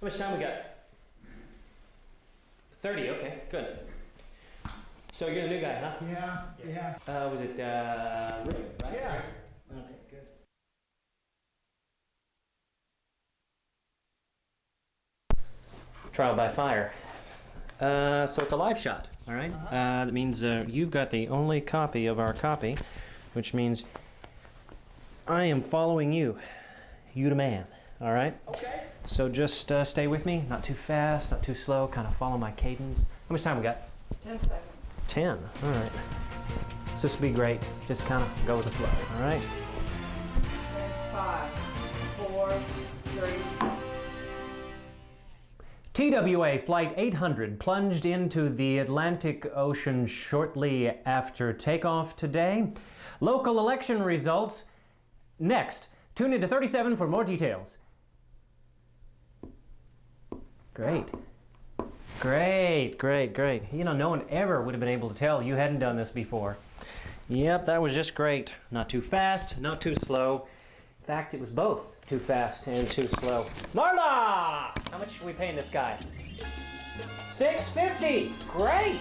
much time we got? 30, okay, good. So you're the new guy, huh? Yeah. Was it, Rick, right? Yeah. Okay, good. Trial by fire. So it's a live shot, all right? That means you've got the only copy of our copy, which means I am following you. You the man, all right? Okay. So just stay with me, not too fast, not too slow, kind of follow my cadence. How much time we got? 10 seconds. 10, all right. So this will be great. Just kind of go with the flow, all right? 5, 4, 3. TWA Flight 800 plunged into the Atlantic Ocean shortly after takeoff today. Local election results next. Tune into 37 for more details. Great. Great. You know, no one ever would have been able to tell you hadn't done this before. Yep, that was just great. Not too fast, not too slow. In fact, it was both too fast and too slow. Marla! How much are we paying this guy? $6.50. Great.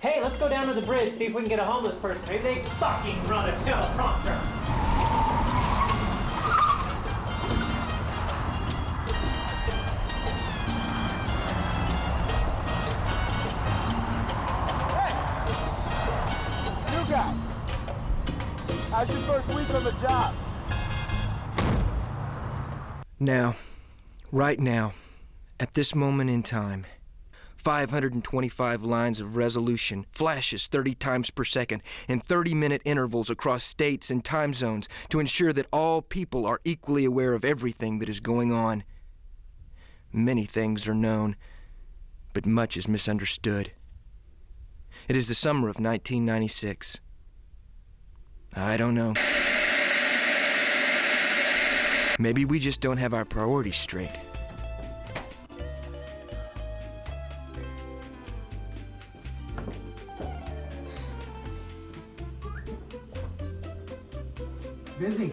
Hey, let's go down to the bridge, see if we can get a homeless person. Maybe they fucking run a teleprompter. How's your first week on the job? Now, right now, at this moment in time, 525 lines of resolution, flashes 30 times per second, in 30-minute intervals across states and time zones to ensure that all people are equally aware of everything that is going on. Many things are known, but much is misunderstood. It is the summer of 1996. I don't know. Maybe we just don't have our priorities straight. Busy.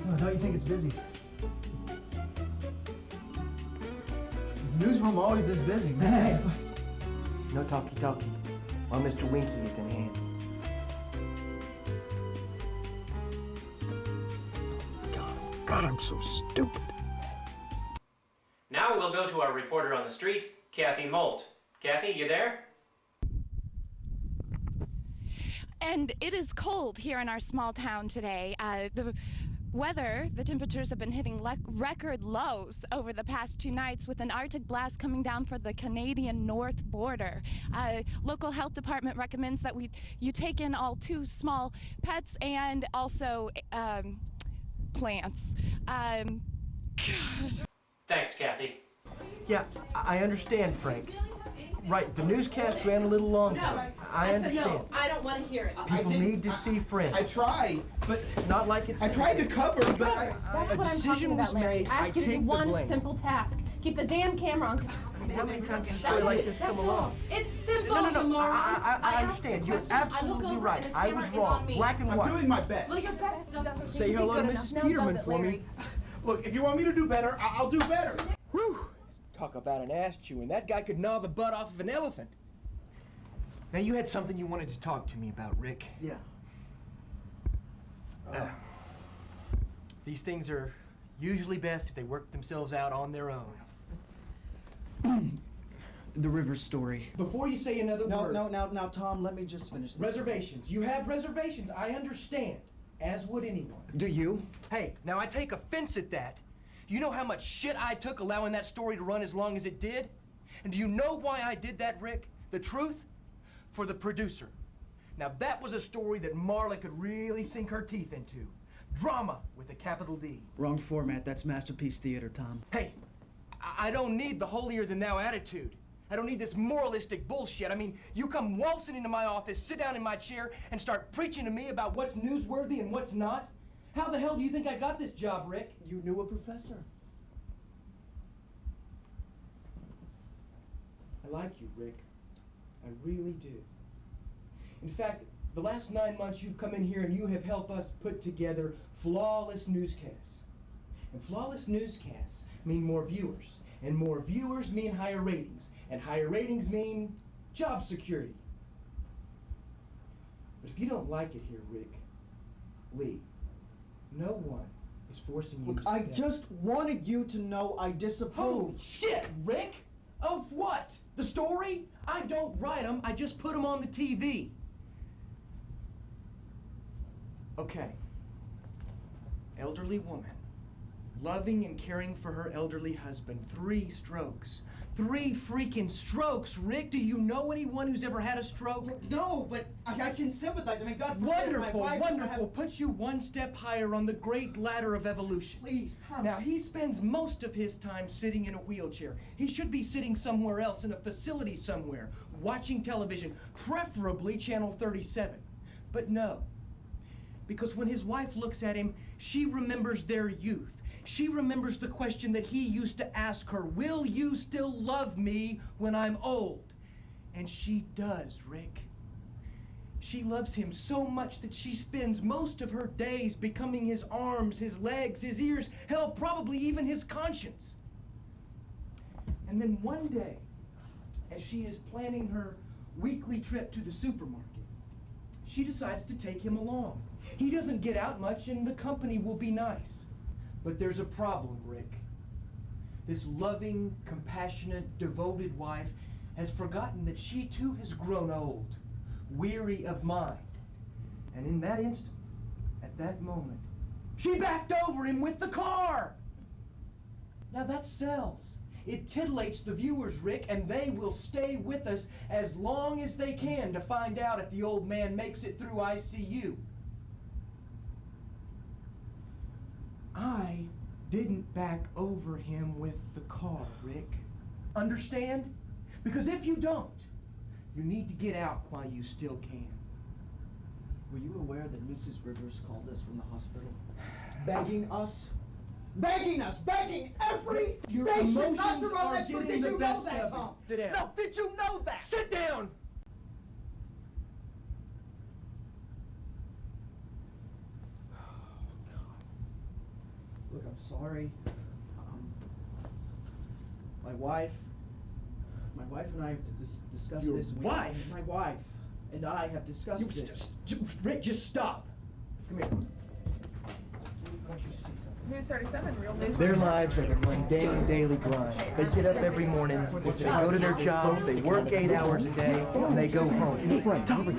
Oh, don't you think it's busy? Is the newsroom always this busy, man? Hey. No talkie-talkie, while Mr. Winky is in hand. God, I'm so stupid. Now we'll go to our reporter on the street, Kathy Molt. Kathy, you there? And it is cold here in our small town today. The weather, the temperatures have been hitting record lows over the past 2 nights, with an Arctic blast coming down for the Canadian north border. Local health department recommends that you take in all 2 small pets and also plants. Thanks, Kathy. Yeah, I understand, Frank. Right, the newscast ran a little long. No, I understand. No, I don't want to hear it. People need to see friends. I tried, but It's not like it's... I tried to cover, but That's a what I'm decision talking was about, Larry. made. I I asked you to do take the one blame. simple task. Keep the damn camera on. I mean, how many times has a story like this come along? It's simple, No, you moron. I understand. You're absolutely right. I was wrong. Black and I'm white. doing my best. Well, your best doesn't Say seem to be hello to good Mrs. enough. Peterman Now does it, for me. Larry? Look, if you want me to do better, I'll do better. Whew. Talk about an ass chewing. That guy could gnaw the butt off of an elephant. Now, you had something you wanted to talk to me about, Rick. Yeah. These things are usually best if they work themselves out on their own. The river story. Before you say another word... Now, Tom, let me just finish this. Reservations. You have reservations. I understand. As would anyone. Do you? Hey, now I take offense at that. You know how much shit I took allowing that story to run as long as it did? And do you know why I did that, Rick? The truth? For the producer. Now that was a story that Marla could really sink her teeth into. Drama with a capital D. Wrong format. That's masterpiece theater, Tom. Hey, I don't need the holier-than-thou attitude. I don't need this moralistic bullshit. I mean, you come waltzing into my office, sit down in my chair, and start preaching to me about what's newsworthy and what's not? How the hell do you think I got this job, Rick? You knew a professor. I like you, Rick. I really do. In fact, The last 9 months you've come in here and you have helped us put together flawless newscasts. And flawless newscasts mean more viewers. And more viewers mean higher ratings. And higher ratings mean job security. But if you don't like it here, Rick, leave. No one is forcing you Look, to I stay. just wanted you to know I disapprove. Holy shit, Rick! Of what? The story? I don't write them, I just put them on the TV. Okay. Elderly woman, loving and caring for her elderly husband. 3 strokes. 3 freaking strokes, Rick! Do you know anyone who's ever had a stroke? No, but I can sympathize. I mean, God forbid Wonderful, my wife was to wonderful. have... Puts you one step higher on the great ladder of evolution. Please, Tom. Now, he spends most of his time sitting in a wheelchair. He should be sitting somewhere else, in a facility somewhere, watching television, preferably Channel 37. But no, because when his wife looks at him, she remembers their youth. She remembers the question that he used to ask her, will you still love me when I'm old? And she does, Rick. She loves him so much that she spends most of her days becoming his arms, his legs, his ears, hell, probably even his conscience. And then one day, as she is planning her weekly trip to the supermarket, she decides to take him along. He doesn't get out much and the company will be nice. But there's a problem, Rick. This loving, compassionate, devoted wife has forgotten that she too has grown old, weary of mind. And in that instant, at that moment, she backed over him with the car! Now that sells. It titillates the viewers, Rick, and they will stay with us as long as they can to find out if the old man makes it through ICU. I didn't back over him with the car, Rick. Understand? Because if you don't, you need to get out while you still can. Were you aware that Mrs. Rivers called us from the hospital? Begging us? Begging us! Begging every Your station not to emotions run are that show! getting Did the you know best that, of you. Tom? Sit down. No, did you know that? Sit down! Look, I'm sorry. My wife and I have to discuss Your this. wife? My wife and I have discussed this. Rick, just stop. Come here. News 37, real news. Their lives are the mundane daily grind. They get up every morning, they go to their jobs, they work 8 hours a day, and they go home.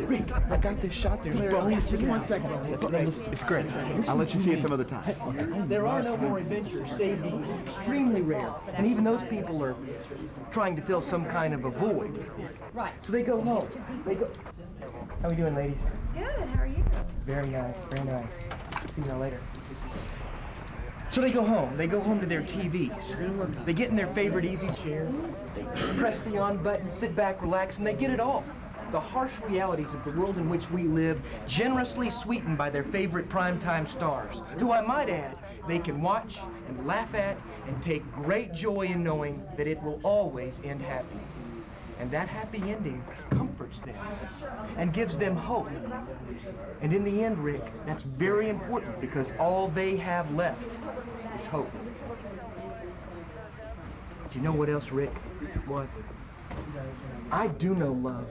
Rick, I got this shot. There's bones. Just 1 second. It's great. I'll let you see it some other time. There are no more adventures, save the extremely rare. And even those people are trying to fill some kind of a void. Right. So they go home. They go. How we doing, ladies? Good. How are you? Very nice, very nice. See you later. So they go home. They go home to their TVs. They get in their favorite easy chair. They press the on button, sit back, relax, and they get it all. The harsh realities of the world in which we live, generously sweetened by their favorite primetime stars, who I might add, they can watch and laugh at and take great joy in knowing that it will always end happy. And that happy ending comforts them and gives them hope. And in the end, Rick, that's very important because all they have left is hope. Do you know what else, Rick? What? I do know love.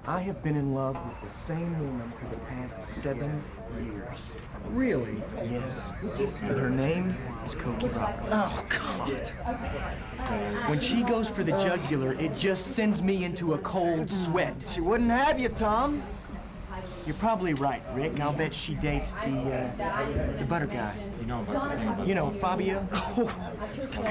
I have been in love with the same woman for the past 7 years. Really? Yes. And her name is Cokie Rockland. Oh, God. When she goes for the jugular, it just sends me into a cold sweat. She wouldn't have you, Tom. You're probably right, Rick. I'll bet she dates the butter guy. You know, Fabio? Oh,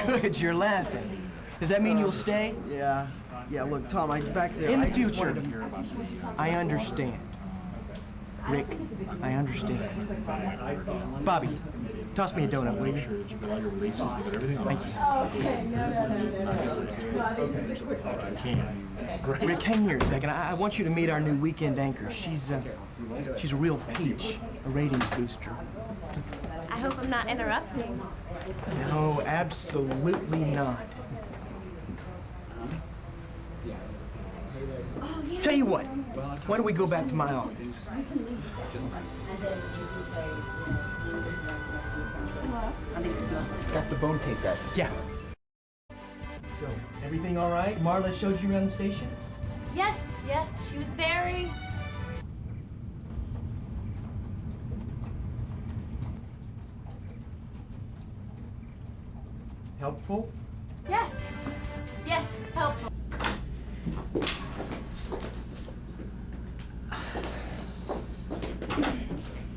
good, you're laughing. Does that mean you'll stay? Yeah. Yeah, look, Tom, back there. In the I just future, wanted to hear about this. I understand. Rick, I understand. Bobby, toss me a donut, will you? Thank you. Rick, hang here a second. I want you to meet our new weekend anchor. She's a real peach, a ratings booster. I hope I'm not interrupting. No, absolutely not. Tell you what, Why don't we go back to my office? Got the bone tape guy. Yeah. So, everything all right? Marla showed you around the station? Yes, yes, she was very... Helpful? Yes, yes, helpful.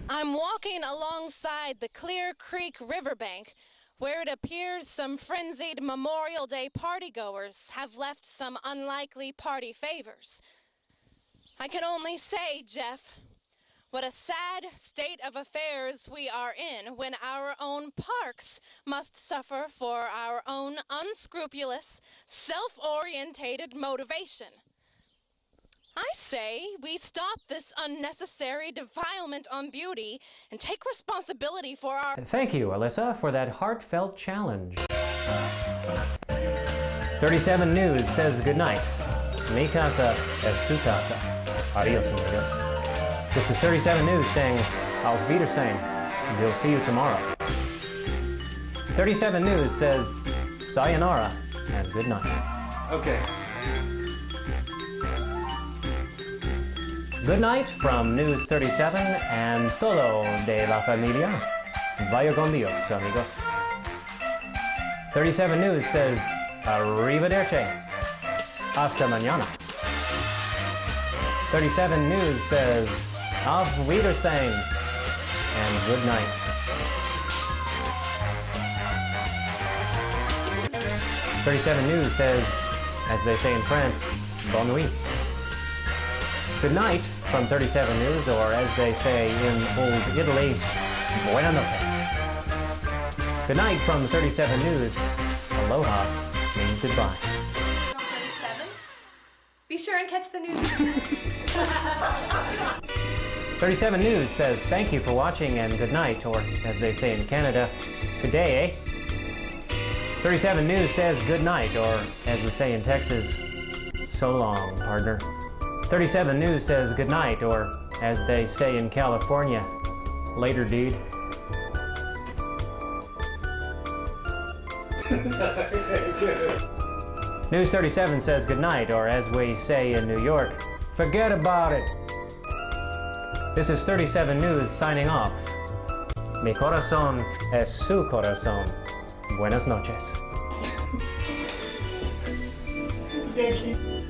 I'm walking alongside the Clear Creek riverbank, where it appears some frenzied Memorial Day partygoers have left some unlikely party favors. I can only say, Jeff, what a sad state of affairs we are in when our own parks must suffer for our own unscrupulous, self-orientated motivation. I say we stop this unnecessary defilement on beauty and take responsibility for our... Thank you, Alyssa, for that heartfelt challenge. 37 News says goodnight. Mi casa es su casa. Adios, amigos. This is 37 News saying, Auf Wiedersehen. We'll see you tomorrow. 37 News says, sayonara and good night. Okay. Good night from News 37 and todo de la familia. Vaya con Dios, amigos. 37 News says, arrivederci. Hasta mañana. 37 News says, Auf Wiedersehen and good night. 37 News says, as they say in France, bonne nuit. Good night from 37 News, or as they say in old Italy, buona notte. Good night from 37 News. Aloha means goodbye. 37? Be sure and catch the news. 37 News says thank you for watching and good night, or as they say in Canada, good day, eh? 37 News says good night, or as we say in Texas, so long, partner. 37 News says good night, or as they say in California, later, dude. News 37 says good night, or as we say in New York, forget about it. This is 37 News signing off. Mi corazón es su corazón. Buenas noches. Yankee.